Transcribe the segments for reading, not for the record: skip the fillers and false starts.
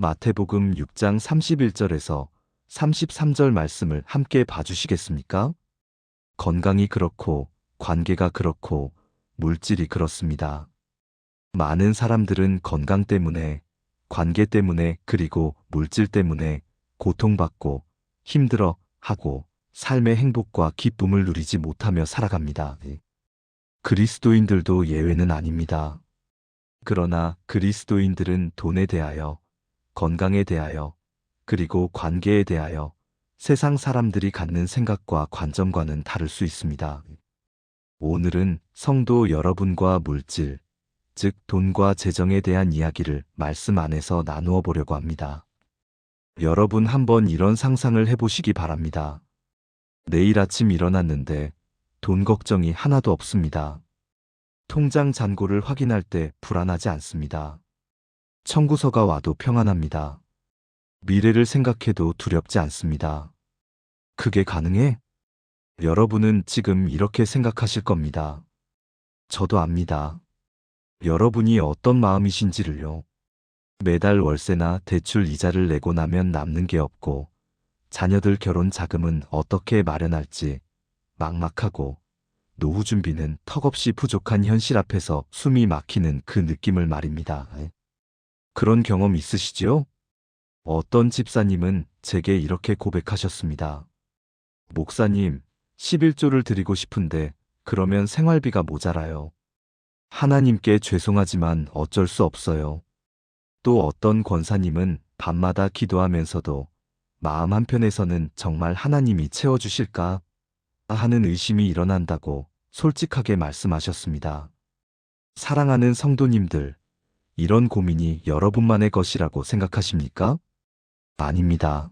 마태복음 6장 31절에서 33절 말씀을 함께 봐주시겠습니까? 건강이 그렇고, 관계가 그렇고, 물질이 그렇습니다. 많은 사람들은 건강 때문에, 관계 때문에, 그리고 물질 때문에 고통받고 힘들어 하고 삶의 행복과 기쁨을 누리지 못하며 살아갑니다. 그리스도인들도 예외는 아닙니다. 그러나 그리스도인들은 돈에 대하여, 건강에 대하여, 그리고 관계에 대하여 세상 사람들이 갖는 생각과 관점과는 다를 수 있습니다. 오늘은 성도 여러분과 물질, 즉 돈과 재정에 대한 이야기를 말씀 안에서 나누어 보려고 합니다. 여러분 한번 이런 상상을 해보시기 바랍니다. 내일 아침 일어났는데 돈 걱정이 하나도 없습니다. 통장 잔고를 확인할 때 불안하지 않습니다. 청구서가 와도 평안합니다. 미래를 생각해도 두렵지 않습니다. 그게 가능해? 여러분은 지금 이렇게 생각하실 겁니다. 저도 압니다. 여러분이 어떤 마음이신지를요. 매달 월세나 대출 이자를 내고 나면 남는 게 없고, 자녀들 결혼 자금은 어떻게 마련할지 막막하고, 노후 준비는 턱없이 부족한 현실 앞에서 숨이 막히는 그 느낌을 말입니다. 그런 경험 있으시지요? 어떤 집사님은 제게 이렇게 고백하셨습니다. 목사님, 11조를 드리고 싶은데 그러면 생활비가 모자라요. 하나님께 죄송하지만 어쩔 수 없어요. 또 어떤 권사님은 밤마다 기도하면서도 마음 한편에서는 정말 하나님이 채워주실까 하는 의심이 일어난다고 솔직하게 말씀하셨습니다. 사랑하는 성도님들, 이런 고민이 여러분만의 것이라고 생각하십니까? 아닙니다.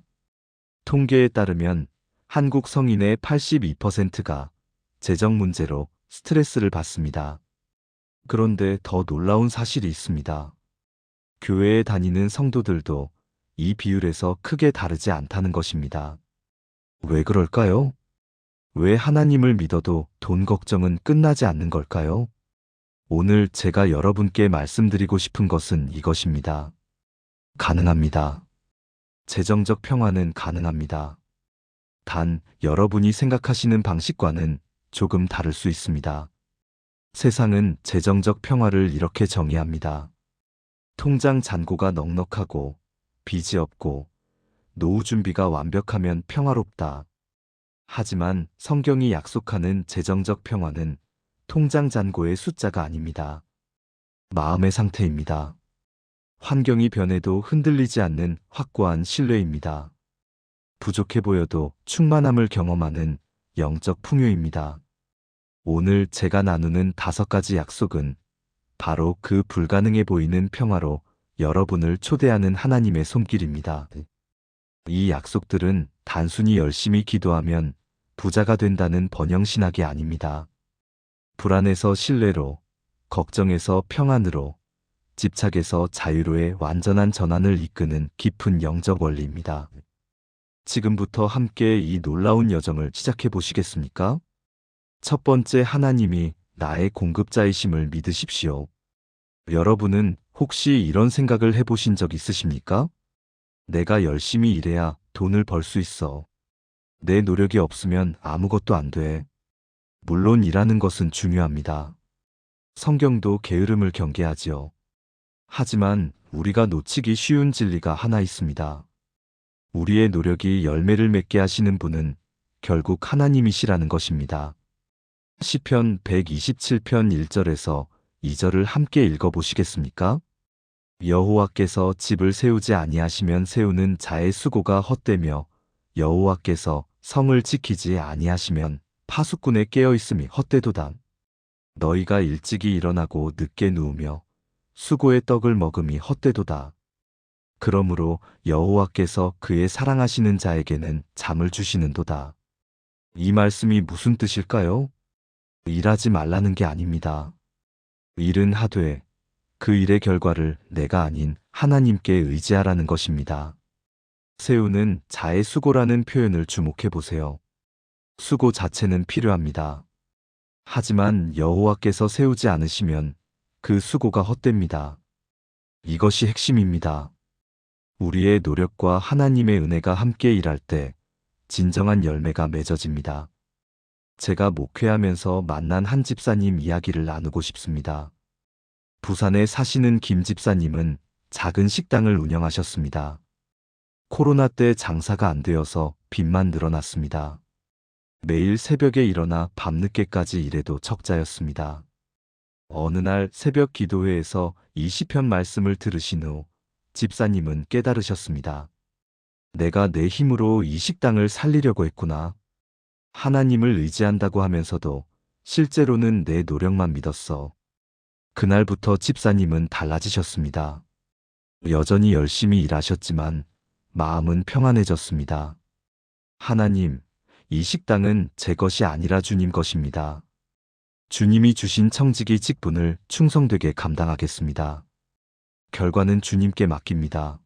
통계에 따르면 한국 성인의 82%가 재정 문제로 스트레스를 받습니다. 그런데 더 놀라운 사실이 있습니다. 교회에 다니는 성도들도 이 비율에서 크게 다르지 않다는 것입니다. 왜 그럴까요? 왜 하나님을 믿어도 돈 걱정은 끝나지 않는 걸까요? 오늘 제가 여러분께 말씀드리고 싶은 것은 이것입니다. 가능합니다. 재정적 평화는 가능합니다. 단, 여러분이 생각하시는 방식과는 조금 다를 수 있습니다. 세상은 재정적 평화를 이렇게 정의합니다. 통장 잔고가 넉넉하고, 빚이 없고, 노후 준비가 완벽하면 평화롭다. 하지만 성경이 약속하는 재정적 평화는 통장 잔고의 숫자가 아닙니다. 마음의 상태입니다. 환경이 변해도 흔들리지 않는 확고한 신뢰입니다. 부족해 보여도 충만함을 경험하는 영적 풍요입니다. 오늘 제가 나누는 5가지 약속은 바로 그 불가능해 보이는 평화로 여러분을 초대하는 하나님의 손길입니다. 이 약속들은 단순히 열심히 기도하면 부자가 된다는 번영신학이 아닙니다. 불안에서 신뢰로, 걱정에서 평안으로, 집착에서 자유로의 완전한 전환을 이끄는 깊은 영적 원리입니다. 지금부터 함께 이 놀라운 여정을 시작해 보시겠습니까? 첫 번째, 하나님이 나의 공급자이심을 믿으십시오. 여러분은 혹시 이런 생각을 해보신 적 있으십니까? 내가 열심히 일해야 돈을 벌 수 있어. 내 노력이 없으면 아무것도 안 돼. 물론 일하는 것은 중요합니다. 성경도 게으름을 경계하지요. 하지만 우리가 놓치기 쉬운 진리가 하나 있습니다. 우리의 노력이 열매를 맺게 하시는 분은 결국 하나님이시라는 것입니다. 시편 127편 1절에서 2절을 함께 읽어보시겠습니까? 여호와께서 집을 세우지 아니하시면 세우는 자의 수고가 헛되며 여호와께서 성을 지키지 아니하시면 파수꾼의 깨어있음이 헛되도다. 너희가 일찍이 일어나고 늦게 누우며 수고의 떡을 먹음이 헛되도다. 그러므로 여호와께서 그의 사랑하시는 자에게는 잠을 주시는도다. 이 말씀이 무슨 뜻일까요? 일하지 말라는 게 아닙니다. 일은 하되 그 일의 결과를 내가 아닌 하나님께 의지하라는 것입니다. 세우는 자의 수고라는 표현을 주목해 보세요. 수고 자체는 필요합니다. 하지만 여호와께서 세우지 않으시면 그 수고가 헛됩니다. 이것이 핵심입니다. 우리의 노력과 하나님의 은혜가 함께 일할 때 진정한 열매가 맺어집니다. 제가 목회하면서 만난 한 집사님 이야기를 나누고 싶습니다. 부산에 사시는 김 집사님은 작은 식당을 운영하셨습니다. 코로나 때 장사가 안 되어서 빚만 늘어났습니다. 매일 새벽에 일어나 밤늦게까지 일해도 적자였습니다. 어느 날 새벽 기도회에서 이 시편 말씀을 들으신 후 집사님은 깨달으셨습니다. 내가 내 힘으로 이 식당을 살리려고 했구나. 하나님을 의지한다고 하면서도 실제로는 내 노력만 믿었어. 그날부터 집사님은 달라지셨습니다. 여전히 열심히 일하셨지만 마음은 평안해졌습니다. 하나님, 이 식당은 제 것이 아니라 주님 것입니다. 주님이 주신 청지기 직분을 충성되게 감당하겠습니다. 결과는 주님께 맡깁니다.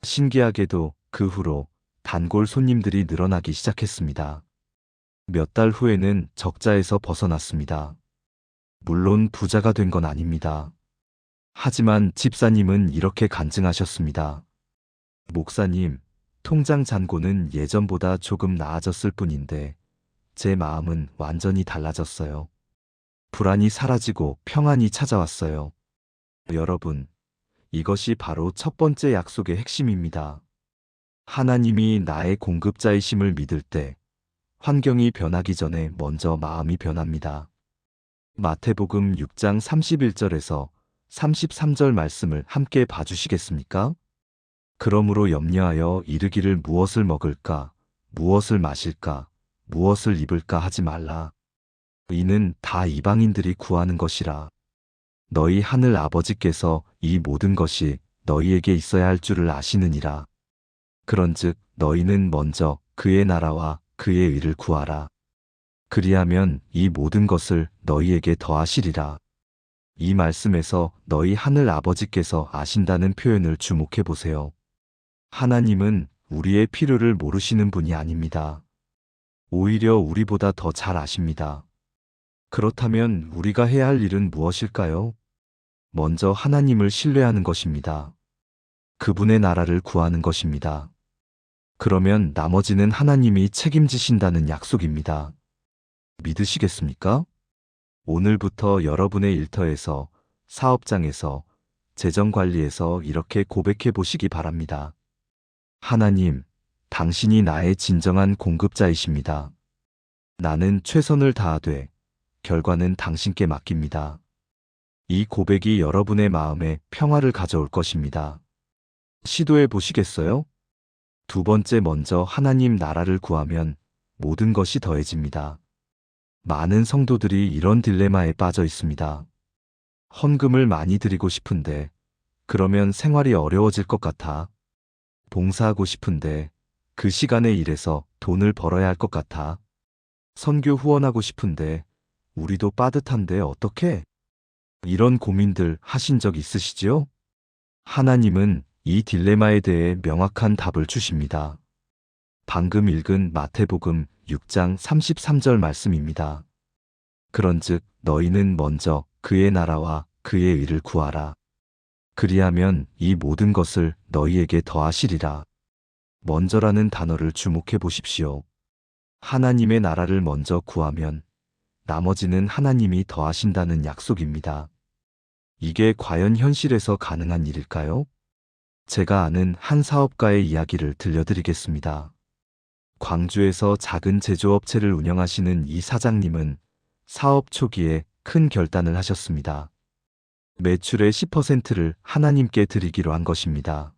신기하게도 그 후로 단골 손님들이 늘어나기 시작했습니다. 몇 달 후에는 적자에서 벗어났습니다. 물론 부자가 된 건 아닙니다. 하지만 집사님은 이렇게 간증하셨습니다. 목사님, 통장 잔고는 예전보다 조금 나아졌을 뿐인데 제 마음은 완전히 달라졌어요. 불안이 사라지고 평안이 찾아왔어요. 여러분, 이것이 바로 첫 번째 약속의 핵심입니다. 하나님이 나의 공급자이심을 믿을 때 환경이 변하기 전에 먼저 마음이 변합니다. 마태복음 6장 31절에서 33절 말씀을 함께 봐주시겠습니까? 그러므로 염려하여 이르기를 무엇을 먹을까, 무엇을 마실까, 무엇을 입을까 하지 말라. 이는 다 이방인들이 구하는 것이라. 너희 하늘 아버지께서 이 모든 것이 너희에게 있어야 할 줄을 아시느니라. 그런즉 너희는 먼저 그의 나라와 그의 의를 구하라. 그리하면 이 모든 것을 너희에게 더하시리라. 이 말씀에서 너희 하늘 아버지께서 아신다는 표현을 주목해 보세요. 하나님은 우리의 필요를 모르시는 분이 아닙니다. 오히려 우리보다 더 잘 아십니다. 그렇다면 우리가 해야 할 일은 무엇일까요? 먼저 하나님을 신뢰하는 것입니다. 그분의 나라를 구하는 것입니다. 그러면 나머지는 하나님이 책임지신다는 약속입니다. 믿으시겠습니까? 오늘부터 여러분의 일터에서, 사업장에서, 재정관리에서 이렇게 고백해 보시기 바랍니다. 하나님, 당신이 나의 진정한 공급자이십니다. 나는 최선을 다하되 결과는 당신께 맡깁니다. 이 고백이 여러분의 마음에 평화를 가져올 것입니다. 시도해 보시겠어요? 두 번째, 먼저 하나님 나라를 구하면 모든 것이 더해집니다. 많은 성도들이 이런 딜레마에 빠져 있습니다. 헌금을 많이 드리고 싶은데 그러면 생활이 어려워질 것 같아. 봉사하고 싶은데 그 시간에 일해서 돈을 벌어야 할 것 같아. 선교 후원하고 싶은데 우리도 빠듯한데 어떡해? 이런 고민들 하신 적 있으시지요? 하나님은 이 딜레마에 대해 명확한 답을 주십니다. 방금 읽은 마태복음 6장 33절 말씀입니다. 그런즉 너희는 먼저 그의 나라와 그의 의를 구하라. 그리하면 이 모든 것을 너희에게 더하시리라. 먼저라는 단어를 주목해 보십시오. 하나님의 나라를 먼저 구하면 나머지는 하나님이 더하신다는 약속입니다. 이게 과연 현실에서 가능한 일일까요? 제가 아는 한 사업가의 이야기를 들려드리겠습니다. 광주에서 작은 제조업체를 운영하시는 이 사장님은 사업 초기에 큰 결단을 하셨습니다. 매출의 10%를 하나님께 드리기로 한 것입니다.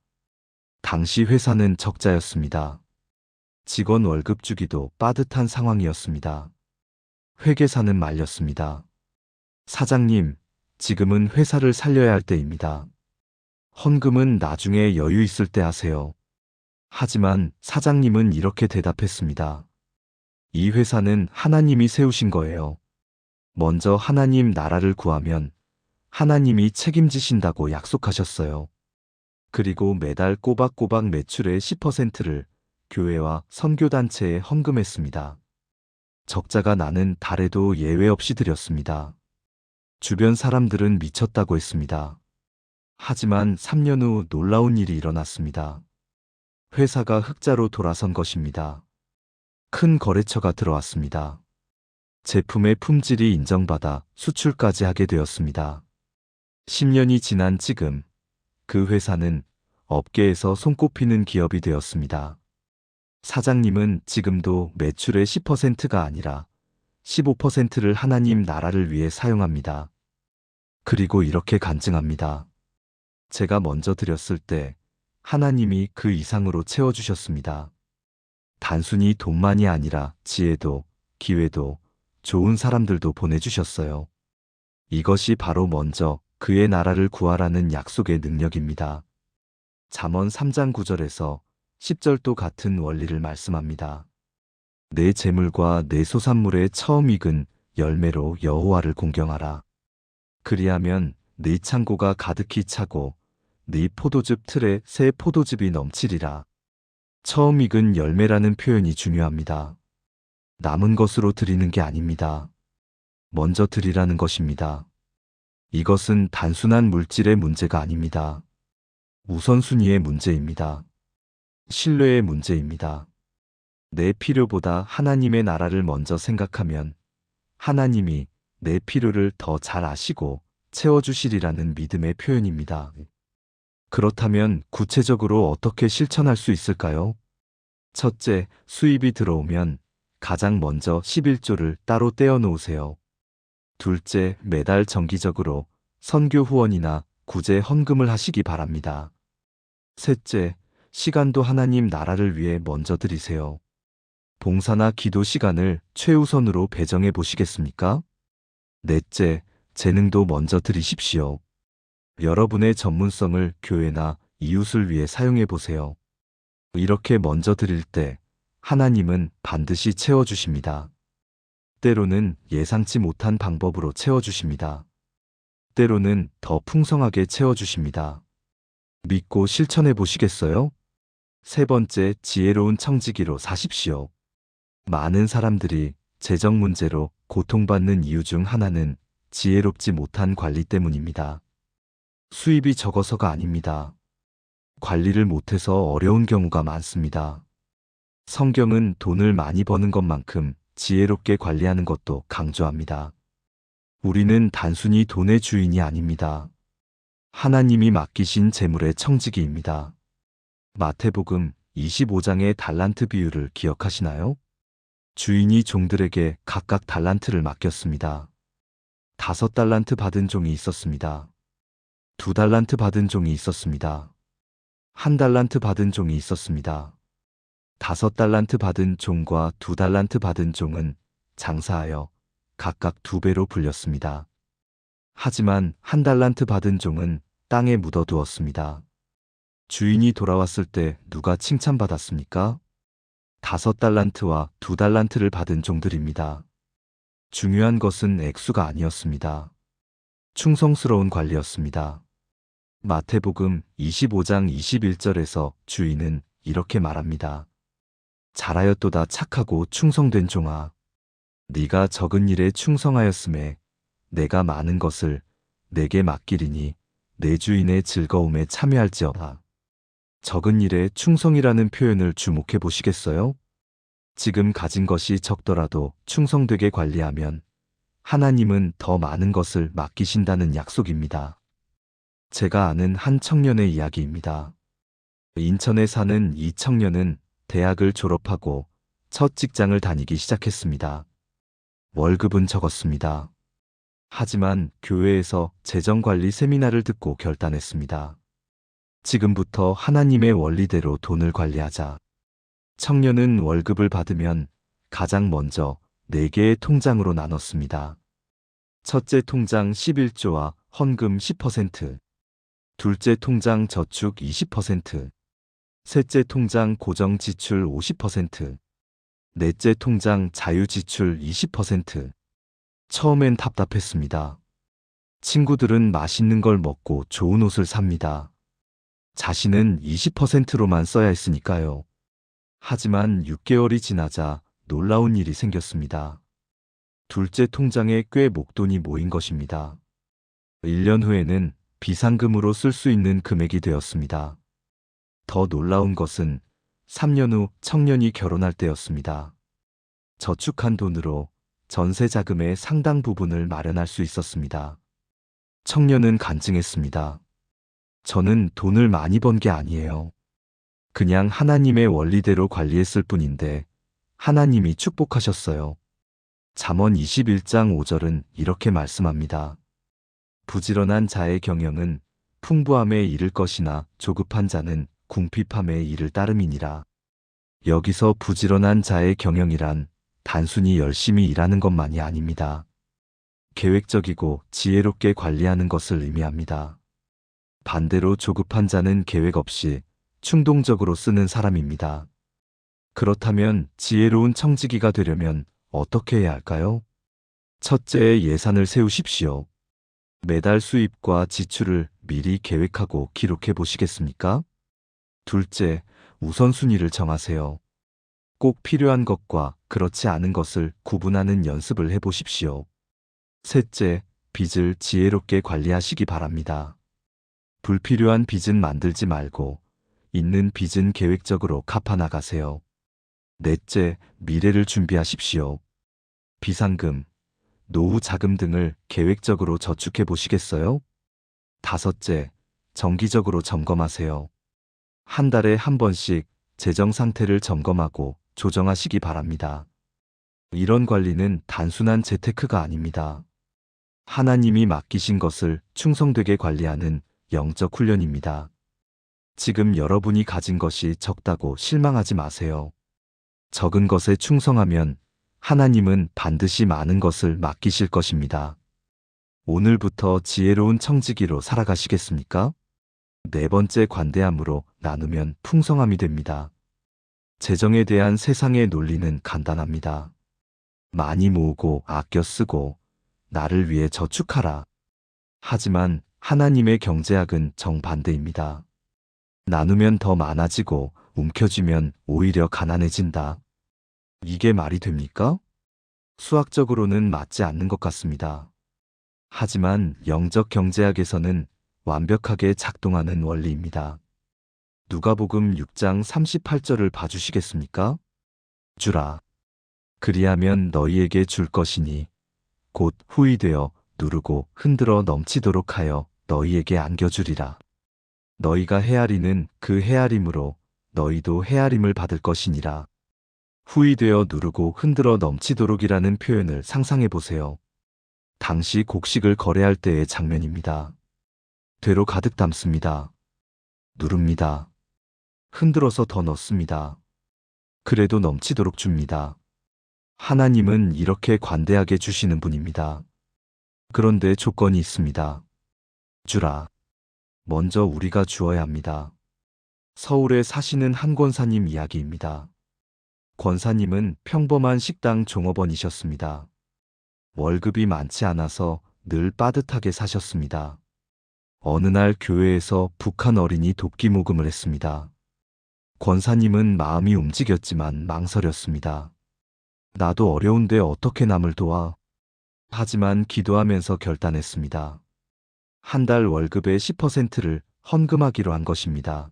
당시 회사는 적자였습니다. 직원 월급 주기도 빠듯한 상황이었습니다. 회계사는 말렸습니다. 사장님, 지금은 회사를 살려야 할 때입니다. 헌금은 나중에 여유 있을 때 하세요. 하지만 사장님은 이렇게 대답했습니다. 이 회사는 하나님이 세우신 거예요. 먼저 하나님 나라를 구하면 하나님이 책임지신다고 약속하셨어요. 그리고 매달 꼬박꼬박 매출의 10%를 교회와 선교단체에 헌금했습니다. 적자가 나는 달에도 예외 없이 드렸습니다. 주변 사람들은 미쳤다고 했습니다. 하지만 3년 후 놀라운 일이 일어났습니다. 회사가 흑자로 돌아선 것입니다. 큰 거래처가 들어왔습니다. 제품의 품질이 인정받아 수출까지 하게 되었습니다. 10년이 지난 지금 그 회사는 업계에서 손꼽히는 기업이 되었습니다. 사장님은 지금도 매출의 10%가 아니라 15%를 하나님 나라를 위해 사용합니다. 그리고 이렇게 간증합니다. 제가 먼저 드렸을 때 하나님이 그 이상으로 채워주셨습니다. 단순히 돈만이 아니라 지혜도, 기회도, 좋은 사람들도 보내주셨어요. 이것이 바로 먼저 그의 나라를 구하라는 약속의 능력입니다. 잠언 3장 9절에서 10절도 같은 원리를 말씀합니다. 내 재물과 내 소산물의 처음 익은 열매로 여호와를 공경하라. 그리하면 네 창고가 가득히 차고 네 포도즙 틀에 새 포도즙이 넘치리라. 처음 익은 열매라는 표현이 중요합니다. 남은 것으로 드리는 게 아닙니다. 먼저 드리라는 것입니다. 이것은 단순한 물질의 문제가 아닙니다. 우선순위의 문제입니다. 신뢰의 문제입니다. 내 필요보다 하나님의 나라를 먼저 생각하면 하나님이 내 필요를 더 잘 아시고 채워주시리라는 믿음의 표현입니다. 그렇다면 구체적으로 어떻게 실천할 수 있을까요? 첫째, 수입이 들어오면 가장 먼저 11조를 따로 떼어 놓으세요. 둘째, 매달 정기적으로 선교 후원이나 구제 헌금을 하시기 바랍니다. 셋째, 시간도 하나님 나라를 위해 먼저 드리세요. 봉사나 기도 시간을 최우선으로 배정해 보시겠습니까? 넷째, 재능도 먼저 드리십시오. 여러분의 전문성을 교회나 이웃을 위해 사용해 보세요. 이렇게 먼저 드릴 때 하나님은 반드시 채워주십니다. 때로는 예상치 못한 방법으로 채워주십니다. 때로는 더 풍성하게 채워주십니다. 믿고 실천해 보시겠어요? 세 번째, 지혜로운 청지기로 사십시오. 많은 사람들이 재정 문제로 고통받는 이유 중 하나는 지혜롭지 못한 관리 때문입니다. 수입이 적어서가 아닙니다. 관리를 못해서 어려운 경우가 많습니다. 성경은 돈을 많이 버는 것만큼 지혜롭게 관리하는 것도 강조합니다. 우리는 단순히 돈의 주인이 아닙니다. 하나님이 맡기신 재물의 청지기입니다. 마태복음 25장의 달란트 비유를 기억하시나요? 주인이 종들에게 각각 달란트를 맡겼습니다. 5달란트 받은 종이 있었습니다. 2달란트 받은 종이 있었습니다. 1달란트 받은 종이 있었습니다. 5달란트 받은 종과 2달란트 받은 종은 장사하여 각각 2배로 불렸습니다. 하지만 1달란트 받은 종은 땅에 묻어두었습니다. 주인이 돌아왔을 때 누가 칭찬받았습니까? 5달란트와 2달란트를 받은 종들입니다. 중요한 것은 액수가 아니었습니다. 충성스러운 관리였습니다. 마태복음 25장 21절에서 주인은 이렇게 말합니다. 잘하였도다 착하고 충성된 종아. 네가 적은 일에 충성하였음에 내가 많은 것을 내게 맡기리니 내 주인의 즐거움에 참여할지어다. 적은 일에 충성이라는 표현을 주목해 보시겠어요? 지금 가진 것이 적더라도 충성되게 관리하면 하나님은 더 많은 것을 맡기신다는 약속입니다. 제가 아는 한 청년의 이야기입니다. 인천에 사는 이 청년은 대학을 졸업하고 첫 직장을 다니기 시작했습니다. 월급은 적었습니다. 하지만 교회에서 재정관리 세미나를 듣고 결단했습니다. 지금부터 하나님의 원리대로 돈을 관리하자. 청년은 월급을 받으면 가장 먼저 4개의 통장으로 나눴습니다. 첫째 통장 11조와 헌금 10%, 둘째 통장 저축 20%, 셋째 통장 고정 지출 50%, 넷째 통장 자유 지출 20%. 처음엔 답답했습니다. 친구들은 맛있는 걸 먹고 좋은 옷을 삽니다. 자신은 20%로만 써야 했으니까요. 하지만 6개월이 지나자 놀라운 일이 생겼습니다. 둘째 통장에 꽤 목돈이 모인 것입니다. 1년 후에는 비상금으로 쓸 수 있는 금액이 되었습니다. 더 놀라운 것은 3년 후 청년이 결혼할 때였습니다. 저축한 돈으로 전세 자금의 상당 부분을 마련할 수 있었습니다. 청년은 간증했습니다. 저는 돈을 많이 번 게 아니에요. 그냥 하나님의 원리대로 관리했을 뿐인데 하나님이 축복하셨어요. 잠언 21장 5절은 이렇게 말씀합니다. 부지런한 자의 경영은 풍부함에 이를 것이나 조급한 자는 궁핍함에 이를 따름이니라. 여기서 부지런한 자의 경영이란 단순히 열심히 일하는 것만이 아닙니다. 계획적이고 지혜롭게 관리하는 것을 의미합니다. 반대로 조급한 자는 계획 없이 충동적으로 쓰는 사람입니다. 그렇다면 지혜로운 청지기가 되려면 어떻게 해야 할까요? 첫째, 예산을 세우십시오. 매달 수입과 지출을 미리 계획하고 기록해 보시겠습니까? 둘째, 우선순위를 정하세요. 꼭 필요한 것과 그렇지 않은 것을 구분하는 연습을 해보십시오. 셋째, 빚을 지혜롭게 관리하시기 바랍니다. 불필요한 빚은 만들지 말고 있는 빚은 계획적으로 갚아나가세요. 넷째, 미래를 준비하십시오. 비상금, 노후 자금 등을 계획적으로 저축해 보시겠어요? 다섯째, 정기적으로 점검하세요. 한 달에 한 번씩 재정 상태를 점검하고 조정하시기 바랍니다. 이런 관리는 단순한 재테크가 아닙니다. 하나님이 맡기신 것을 충성되게 관리하는 영적 훈련입니다. 지금 여러분이 가진 것이 적다고 실망하지 마세요. 적은 것에 충성하면 하나님은 반드시 많은 것을 맡기실 것입니다. 오늘부터 지혜로운 청지기로 살아가시겠습니까? 네 번째, 관대함으로 나누면 풍성함이 됩니다. 재정에 대한 세상의 논리는 간단합니다. 많이 모으고 아껴 쓰고 나를 위해 저축하라. 하지만 하나님의 경제학은 정반대입니다. 나누면 더 많아지고 움켜쥐면 오히려 가난해진다. 이게 말이 됩니까? 수학적으로는 맞지 않는 것 같습니다. 하지만 영적 경제학에서는 완벽하게 작동하는 원리입니다. 누가복음 6장 38절을 봐주시겠습니까? 주라. 그리하면 너희에게 줄 것이니 곧 후히 되어 누르고 흔들어 넘치도록 하여 너희에게 안겨주리라. 너희가 헤아리는 그 헤아림으로 너희도 헤아림을 받을 것이니라. 후히 되어 누르고 흔들어 넘치도록이라는 표현을 상상해 보세요. 당시 곡식을 거래할 때의 장면입니다. 되로 가득 담습니다. 누릅니다. 흔들어서 더 넣습니다. 그래도 넘치도록 줍니다. 하나님은 이렇게 관대하게 주시는 분입니다. 그런데 조건이 있습니다. 주라. 먼저 우리가 주어야 합니다. 서울에 사시는 한 권사님 이야기입니다. 권사님은 평범한 식당 종업원이셨습니다. 월급이 많지 않아서 늘 빠듯하게 사셨습니다. 어느 날 교회에서 북한 어린이 돕기 모금을 했습니다. 권사님은 마음이 움직였지만 망설였습니다. 나도 어려운데 어떻게 남을 도와? 하지만 기도하면서 결단했습니다. 한 달 월급의 10%를 헌금하기로 한 것입니다.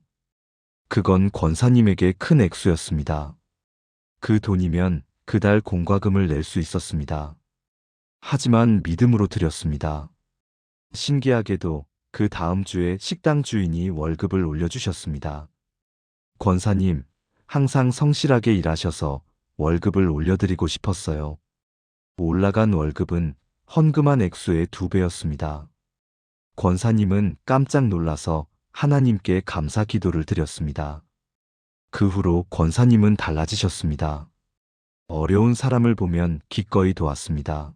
그건 권사님에게 큰 액수였습니다. 그 돈이면 그달 공과금을 낼 수 있었습니다. 하지만 믿음으로 드렸습니다. 신기하게도 그 다음 주에 식당 주인이 월급을 올려주셨습니다. 권사님, 항상 성실하게 일하셔서 월급을 올려드리고 싶었어요. 올라간 월급은 헌금한 액수의 2배였습니다. 권사님은 깜짝 놀라서 하나님께 감사 기도를 드렸습니다. 그 후로 권사님은 달라지셨습니다. 어려운 사람을 보면 기꺼이 도왔습니다.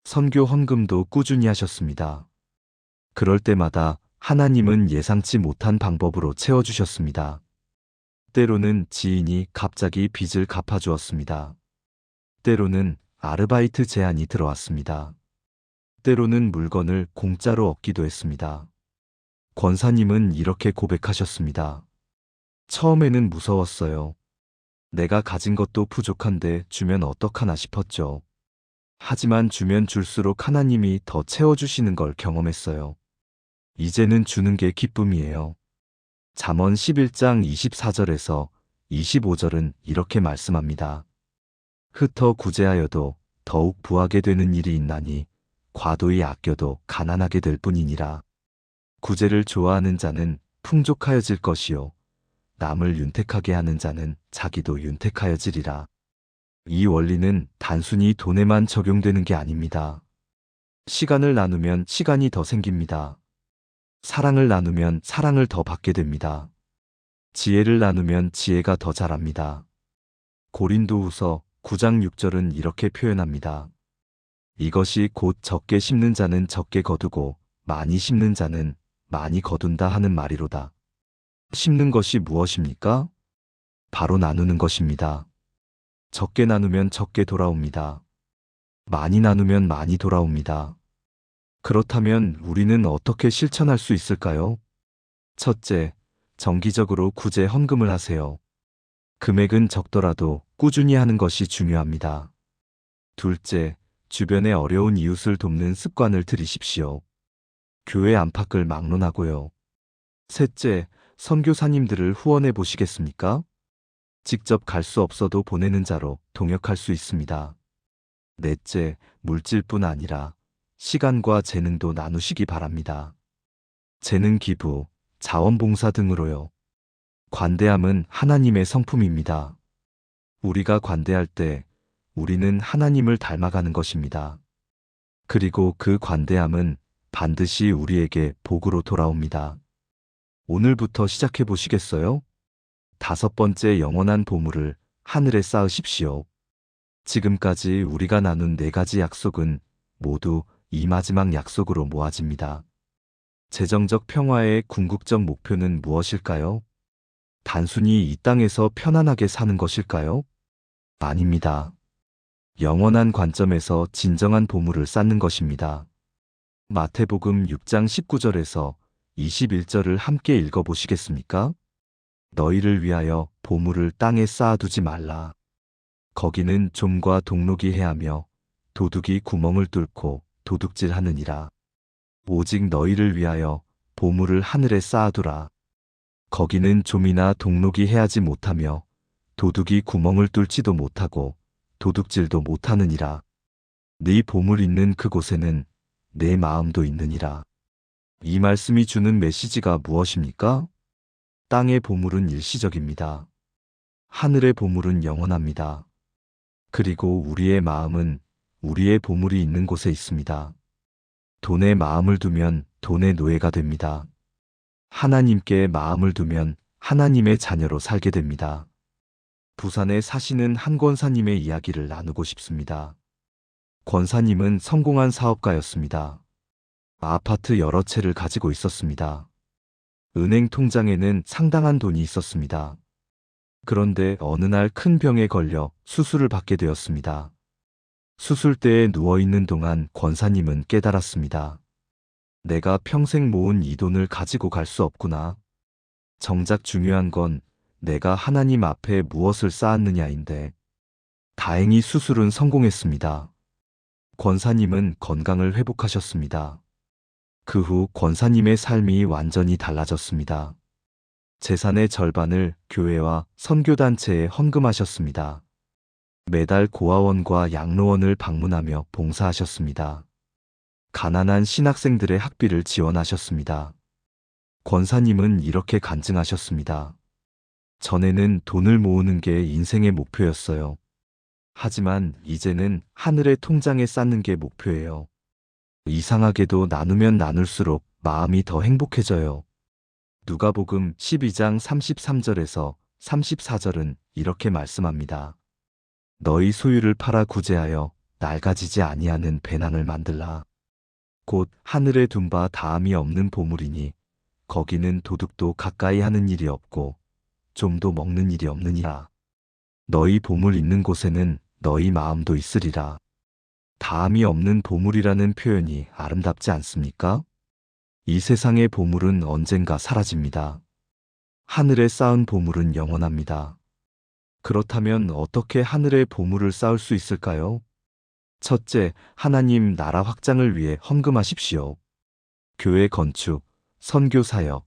선교 헌금도 꾸준히 하셨습니다. 그럴 때마다 하나님은 예상치 못한 방법으로 채워주셨습니다. 때로는 지인이 갑자기 빚을 갚아주었습니다. 때로는 아르바이트 제안이 들어왔습니다. 때로는 물건을 공짜로 얻기도 했습니다. 권사님은 이렇게 고백하셨습니다. 처음에는 무서웠어요. 내가 가진 것도 부족한데 주면 어떡하나 싶었죠. 하지만 주면 줄수록 하나님이 더 채워주시는 걸 경험했어요. 이제는 주는 게 기쁨이에요. 잠언 11장 24절에서 25절은 이렇게 말씀합니다. 흩어 구제하여도 더욱 부하게 되는 일이 있나니 과도히 아껴도 가난하게 될 뿐이니라. 구제를 좋아하는 자는 풍족하여질 것이요 남을 윤택하게 하는 자는 자기도 윤택하여지리라. 이 원리는 단순히 돈에만 적용되는 게 아닙니다. 시간을 나누면 시간이 더 생깁니다. 사랑을 나누면 사랑을 더 받게 됩니다. 지혜를 나누면 지혜가 더 자랍니다. 고린도후서 9장 6절은 이렇게 표현합니다. 이것이 곧 적게 심는 자는 적게 거두고 많이 심는 자는 많이 거둔다 하는 말이로다. 심는 것이 무엇입니까? 바로 나누는 것입니다. 적게 나누면 적게 돌아옵니다. 많이 나누면 많이 돌아옵니다. 그렇다면 우리는 어떻게 실천할 수 있을까요? 첫째, 정기적으로 구제 헌금을 하세요. 금액은 적더라도 꾸준히 하는 것이 중요합니다. 둘째, 주변의 어려운 이웃을 돕는 습관을 들이십시오. 교회 안팎을 막론하고요. 셋째, 선교사님들을 후원해 보시겠습니까? 직접 갈 수 없어도 보내는 자로 동역할 수 있습니다. 넷째, 물질뿐 아니라 시간과 재능도 나누시기 바랍니다. 재능 기부, 자원봉사 등으로요. 관대함은 하나님의 성품입니다. 우리가 관대할 때 우리는 하나님을 닮아가는 것입니다. 그리고 그 관대함은 반드시 우리에게 복으로 돌아옵니다. 오늘부터 시작해 보시겠어요? 5번째 영원한 보물을 하늘에 쌓으십시오. 지금까지 우리가 나눈 4가지 약속은 모두 이 마지막 약속으로 모아집니다. 재정적 평화의 궁극적 목표는 무엇일까요? 단순히 이 땅에서 편안하게 사는 것일까요? 아닙니다. 영원한 관점에서 진정한 보물을 쌓는 것입니다. 마태복음 6장 19절에서 21절을 함께 읽어보시겠습니까? 너희를 위하여 보물을 땅에 쌓아두지 말라. 거기는 좀과 동록이 해하며 도둑이 구멍을 뚫고 도둑질하느니라. 오직 너희를 위하여 보물을 하늘에 쌓아두라. 거기는 좀이나 동록이 해하지 못하며 도둑이 구멍을 뚫지도 못하고 도둑질도 못하느니라. 네 보물 있는 그곳에는 내 마음도 있느니라. 이 말씀이 주는 메시지가 무엇입니까? 땅의 보물은 일시적입니다. 하늘의 보물은 영원합니다. 그리고 우리의 마음은 우리의 보물이 있는 곳에 있습니다. 돈에 마음을 두면 돈의 노예가 됩니다. 하나님께 마음을 두면 하나님의 자녀로 살게 됩니다. 부산에 사시는 한 권사님의 이야기를 나누고 싶습니다. 권사님은 성공한 사업가였습니다. 아파트 여러 채를 가지고 있었습니다. 은행 통장에는 상당한 돈이 있었습니다. 그런데 어느 날 큰 병에 걸려 수술을 받게 되었습니다. 수술대에 누워있는 동안 권사님은 깨달았습니다. 내가 평생 모은 이 돈을 가지고 갈 수 없구나. 정작 중요한 건 내가 하나님 앞에 무엇을 쌓았느냐인데, 다행히 수술은 성공했습니다. 권사님은 건강을 회복하셨습니다. 그 후 권사님의 삶이 완전히 달라졌습니다. 재산의 절반을 교회와 선교단체에 헌금하셨습니다. 매달 고아원과 양로원을 방문하며 봉사하셨습니다. 가난한 신학생들의 학비를 지원하셨습니다. 권사님은 이렇게 간증하셨습니다. 전에는 돈을 모으는 게 인생의 목표였어요. 하지만 이제는 하늘의 통장에 쌓는 게 목표예요. 이상하게도 나누면 나눌수록 마음이 더 행복해져요. 누가복음 12장 33절에서 34절은 이렇게 말씀합니다. 너희 소유를 팔아 구제하여 낡아지지 아니하는 배낭을 만들라. 곧 하늘에 둔 바 다함이 없는 보물이니 거기는 도둑도 가까이 하는 일이 없고 좀도 먹는 일이 없느니라. 너희 보물 있는 곳에는 너희 마음도 있으리라. 다함이 없는 보물이라는 표현이 아름답지 않습니까? 이 세상의 보물은 언젠가 사라집니다. 하늘에 쌓은 보물은 영원합니다. 그렇다면 어떻게 하늘의 보물을 쌓을 수 있을까요? 첫째, 하나님 나라 확장을 위해 헌금하십시오. 교회 건축, 선교 사역,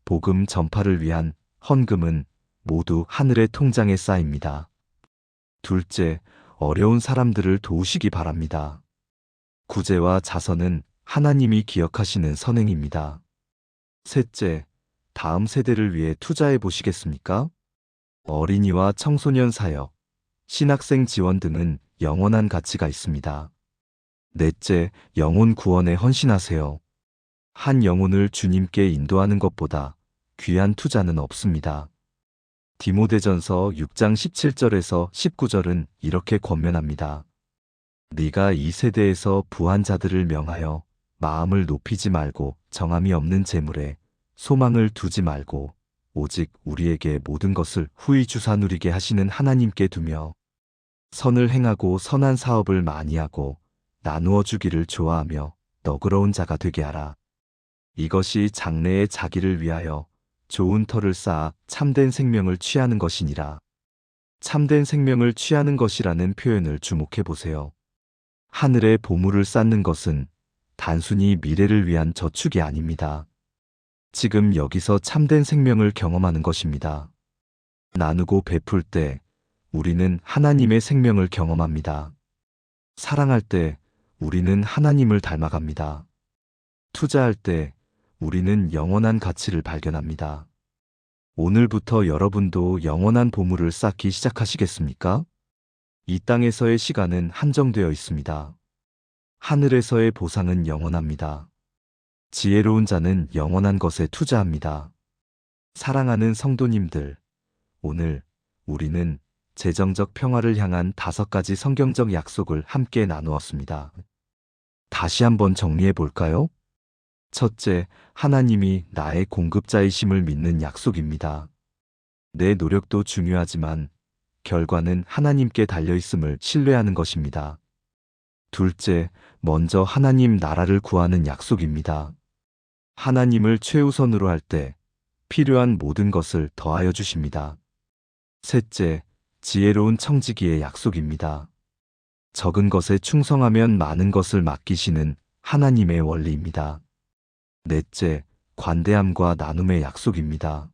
복음 전파를 위한 헌금은 모두 하늘의 통장에 쌓입니다. 둘째, 어려운 사람들을 도우시기 바랍니다. 구제와 자선은 하나님이 기억하시는 선행입니다. 셋째, 다음 세대를 위해 투자해 보시겠습니까? 어린이와 청소년 사역, 신학생 지원 등은 영원한 가치가 있습니다. 넷째, 영혼 구원에 헌신하세요. 한 영혼을 주님께 인도하는 것보다 귀한 투자는 없습니다. 디모데전서 6장 17절에서 19절은 이렇게 권면합니다. 네가 이 세대에서 부한 자들을 명하여 마음을 높이지 말고 정함이 없는 재물에 소망을 두지 말고 오직 우리에게 모든 것을 후히 주사 누리게 하시는 하나님께 두며 선을 행하고 선한 사업을 많이 하고 나누어 주기를 좋아하며 너그러운 자가 되게 하라. 이것이 장래의 자기를 위하여 좋은 터를 쌓아 참된 생명을 취하는 것이니라. 참된 생명을 취하는 것이라는 표현을 주목해 보세요. 하늘의 보물을 쌓는 것은 단순히 미래를 위한 저축이 아닙니다. 지금 여기서 참된 생명을 경험하는 것입니다. 나누고 베풀 때 우리는 하나님의 생명을 경험합니다. 사랑할 때 우리는 하나님을 닮아갑니다. 투자할 때 우리는 영원한 가치를 발견합니다. 오늘부터 여러분도 영원한 보물을 쌓기 시작하시겠습니까? 이 땅에서의 시간은 한정되어 있습니다. 하늘에서의 보상은 영원합니다. 지혜로운 자는 영원한 것에 투자합니다. 사랑하는 성도님들, 오늘 우리는 재정적 평화를 향한 5가지 성경적 약속을 함께 나누었습니다. 다시 한번 정리해 볼까요? 첫째, 하나님이 나의 공급자이심을 믿는 약속입니다. 내 노력도 중요하지만 결과는 하나님께 달려있음을 신뢰하는 것입니다. 둘째, 먼저 하나님 나라를 구하는 약속입니다. 하나님을 최우선으로 할 때 필요한 모든 것을 더하여 주십니다. 셋째, 지혜로운 청지기의 약속입니다. 적은 것에 충성하면 많은 것을 맡기시는 하나님의 원리입니다. 넷째, 관대함과 나눔의 약속입니다.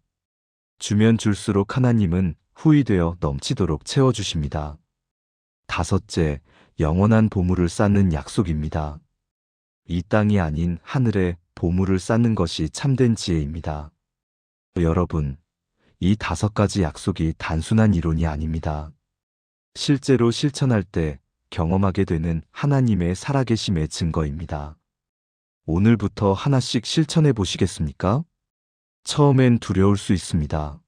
주면 줄수록 하나님은 후히 되어 넘치도록 채워주십니다. 다섯째, 영원한 보물을 쌓는 약속입니다. 이 땅이 아닌 하늘에 보물을 쌓는 것이 참된 지혜입니다. 여러분, 이 5가지 약속이 단순한 이론이 아닙니다. 실제로 실천할 때 경험하게 되는 하나님의 살아계심의 증거입니다. 오늘부터 하나씩 실천해 보시겠습니까? 처음엔 두려울 수 있습니다.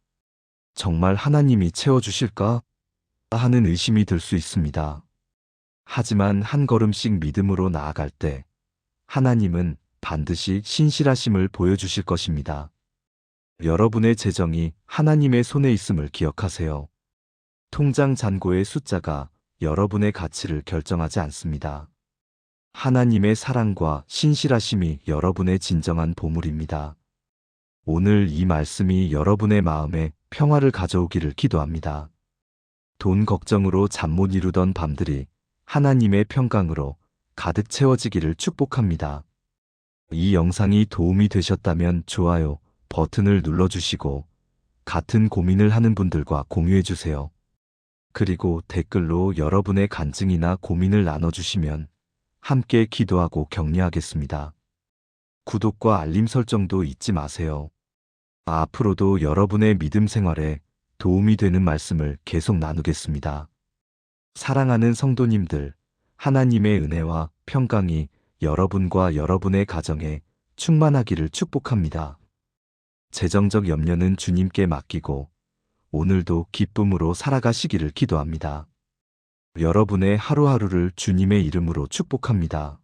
정말 하나님이 채워주실까? 하는 의심이 들 수 있습니다. 하지만 한 걸음씩 믿음으로 나아갈 때 하나님은 반드시 신실하심을 보여주실 것입니다. 여러분의 재정이 하나님의 손에 있음을 기억하세요. 통장 잔고의 숫자가 여러분의 가치를 결정하지 않습니다. 하나님의 사랑과 신실하심이 여러분의 진정한 보물입니다. 오늘 이 말씀이 여러분의 마음에 평화를 가져오기를 기도합니다. 돈 걱정으로 잠 못 이루던 밤들이 하나님의 평강으로 가득 채워지기를 축복합니다. 이 영상이 도움이 되셨다면 좋아요 버튼을 눌러주시고 같은 고민을 하는 분들과 공유해주세요. 그리고 댓글로 여러분의 간증이나 고민을 나눠주시면 함께 기도하고 격려하겠습니다. 구독과 알림 설정도 잊지 마세요. 앞으로도 여러분의 믿음 생활에 도움이 되는 말씀을 계속 나누겠습니다. 사랑하는 성도님들, 하나님의 은혜와 평강이 여러분과 여러분의 가정에 충만하기를 축복합니다. 재정적 염려는 주님께 맡기고 오늘도 기쁨으로 살아가시기를 기도합니다. 여러분의 하루하루를 주님의 이름으로 축복합니다.